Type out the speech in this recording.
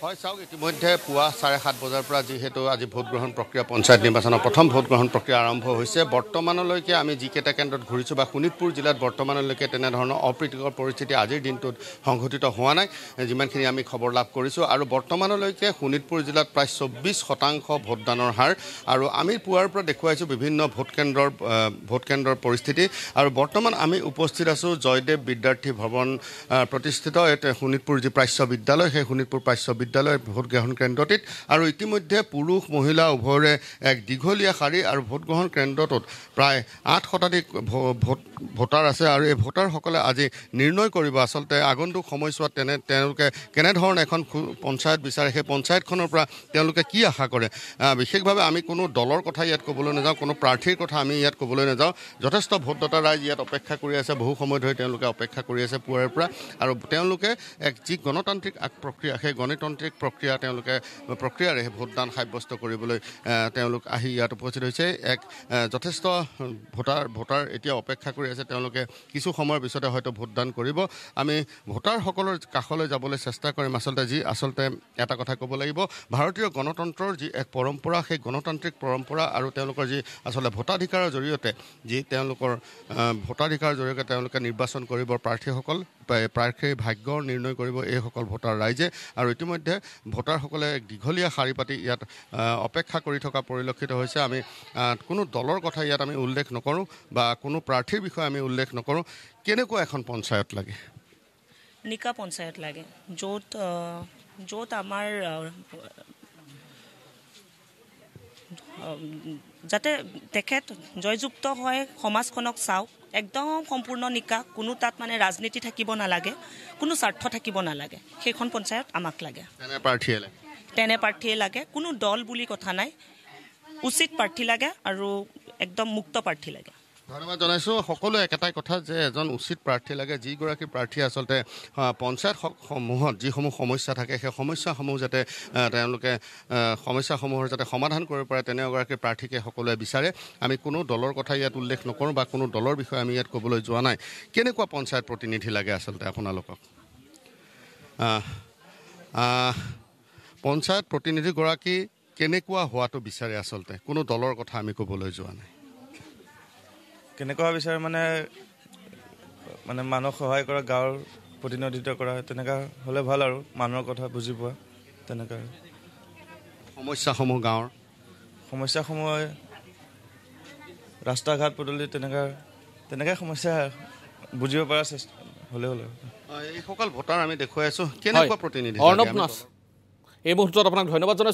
হয় চাওক ইতিমধ্যে পুৱা 7:30 বজাৰ পৰা যেহেতু আজি ভোট গ্ৰহণ প্ৰক্ৰিয়া পঞ্চায়ত নিৰ্বাচনৰ প্ৰথম ভোট গ্ৰহণ প্ৰক্ৰিয়া আৰম্ভ হৈছে বৰ্তমানলৈকে আমি যিকেইটা কেন্দ্ৰত ঘূৰিছোঁ বা শোণিতপুৰ জিলাত বৰ্তমানলৈকে তেনেধৰণৰ অপ্ৰীতিকৰ পৰিস্থিতি আজিৰ দিনটোত সংঘটিত হোৱা নাই যিমানখিনি আমি খবৰ লাভ কৰিছোঁ আৰু বৰ্তমানলৈকে শোণিতপুৰ জিলাত প্ৰায় 24% ভোটদানৰ হাৰ আৰু আমি পুৱাৰ পৰা দেখুৱাইছোঁ বিভিন্ন ভোটকেন্দ্ৰৰ পৰিস্থিতি আৰু বৰ্তমান আমি উপস্থিত আছোঁ জয়দেৱ বিদ্যাৰ্থী ভৱন প্ৰতিষ্ঠিত শোণিতপুৰ যি প্ৰাচ্য বিদ্যালয় সেই শোণিতপুৰ প্ৰাচ্য বিদ্যালয় ভোট গ্ৰহণ কেন্দ্ৰটিত আৰু ইতিমধ্যে পুৰুষ মহিলা উভয়ৰে এক দীঘলীয়া শাৰী আৰু ভোট গ্ৰহণ কেন্দ্ৰটোত প্ৰায় 8 ভোটাৰ আছে আৰু এই ভোটাৰসকলে আজি নিৰ্ণয় কৰিব আচলতে আগন্তুক সময়ছোৱাত তেওঁলোকে কেনেধৰণে এখন পঞ্চায়ত বিচাৰে সেই পঞ্চায়তখনৰ পৰা তেওঁলোকে কি আশা কৰে বিশেষভাৱে আমি কোনো দলৰ কথা ইয়াত ক'বলৈ নাযাওঁ কোনো প্ৰাৰ্থীৰ কথা আমি ইয়াত ক'বলৈ নাযাওঁ যথেষ্ট ভোটদাতা ৰাইজ ইয়াত অপেক্ষা কৰি আছে বহু সময় ধৰি তেওঁলোকে অপেক্ষা কৰি আছে পুৱাৰে পৰা আৰু তেওঁলোকে এক যি গণতান্ত্ৰিক প্ৰক্ৰিয়া সেই গণতান্ত্ৰিক প্ৰক্ৰিয়াৰে ভোটদান সাব্যস্ত কৰিবলৈ তেওঁলোক আহি ইয়াত উপস্থিত হৈছে এক যথেষ্ট ভোটাৰ এতিয়া অপেক্ষা কৰি আছে তেওঁলোকে কিছু সময়ৰ পিছতে হয়তো ভোটদান কৰিব আমি ভোটাৰসকলৰ কাষলৈ যাবলৈ চেষ্টা কৰিম আচলতে এটা কথা ক'ব লাগিব ভাৰতীয় গণতন্ত্ৰৰ যি এক পৰম্পৰা সেই গণতান্ত্ৰিক পৰম্পৰা আৰু তেওঁলোকৰ যি আচলতে ভোটাধিকাৰৰ জৰিয়তে তেওঁলোকে নিৰ্বাচন কৰিব প্ৰাৰ্থীৰ ভাগ্য নিৰ্ণয় কৰিব এইসকল ভোটাৰ ৰাইজে আৰু ইতিমধ্যে ভোটাৰসকলে দীঘলীয়া শাৰী পাতি ইয়াত অপেক্ষা কৰি থকা পৰিলক্ষিত হৈছে আমি কোনো দলৰ কথা ইয়াত আমি উল্লেখ নকৰোঁ বা কোনো প্ৰাৰ্থীৰ বিষয়ে আমি উল্লেখ নকৰোঁ কেনেকুৱা এখন পঞ্চায়ত লাগে নিকা পঞ্চায়ত লাগে য'ত আমাৰ যাতে তেখেত জয়যুক্ত হয় সমাজখনক চাওক একদম সম্পূৰ্ণ নিকা কোনো তাত মানে ৰাজনীতি থাকিব নালাগে কোনো স্বাৰ্থ থাকিব নালাগে সেইখন পঞ্চায়ত আমাক লাগে তেনে প্ৰাৰ্থীয়ে লাগে কোনো দল বুলি কথা নাই উচিত প্ৰাৰ্থী লাগে আৰু একদম মুক্ত প্ৰাৰ্থী লাগে ধন্যবাদ জনাইছোঁ সকলোৱে একেটাই কথা যে এজন উচিত প্ৰাৰ্থী লাগে যিগৰাকী প্ৰাৰ্থীয়ে আচলতে পঞ্চায়তসমূহত যিসমূহ সমস্যা থাকে সেই সমস্যাসমূহ যাতে তেওঁলোকে সমস্যাসমূহৰ যাতে সমাধান কৰিব পাৰে তেনে এগৰাকী প্ৰাৰ্থীকে সকলোৱে বিচাৰে আমি কোনো দলৰ কথা ইয়াত উল্লেখ নকৰোঁ বা কোনো দলৰ বিষয়ে আমি ইয়াত ক'বলৈ যোৱা নাই কেনেকুৱা পঞ্চায়ত প্ৰতিনিধি লাগে আচলতে আপোনালোকক পঞ্চায়ত প্ৰতিনিধিগৰাকী কেনেকুৱা হোৱাটো বিচাৰে আচলতে কোনো দলৰ কথা আমি ক'বলৈ যোৱা নাই কেনেকুৱা বিচাৰে মানে মানুহক সহায় কৰা গাঁৱৰ প্ৰতিনিধিত্ব কৰা তেনেকুৱা হ'লে ভাল আৰু মানুহৰ কথা বুজি পোৱা তেনেকুৱা সমস্যাসমূহ গাঁৱৰ সমস্যাসমূহ ৰাস্তা ঘাট পদূলি তেনেকৈ সমস্যা বুজিব পৰা চেষ্টা হ'লে এইসকল ভোটাৰ আমি দেখুৱাই আছোঁ কেনেকুৱা প্ৰতিনিধি অৰ্ণৱ নাথ এই মুহূৰ্তত আপোনাক ধন্যবাদ জনাইছোঁ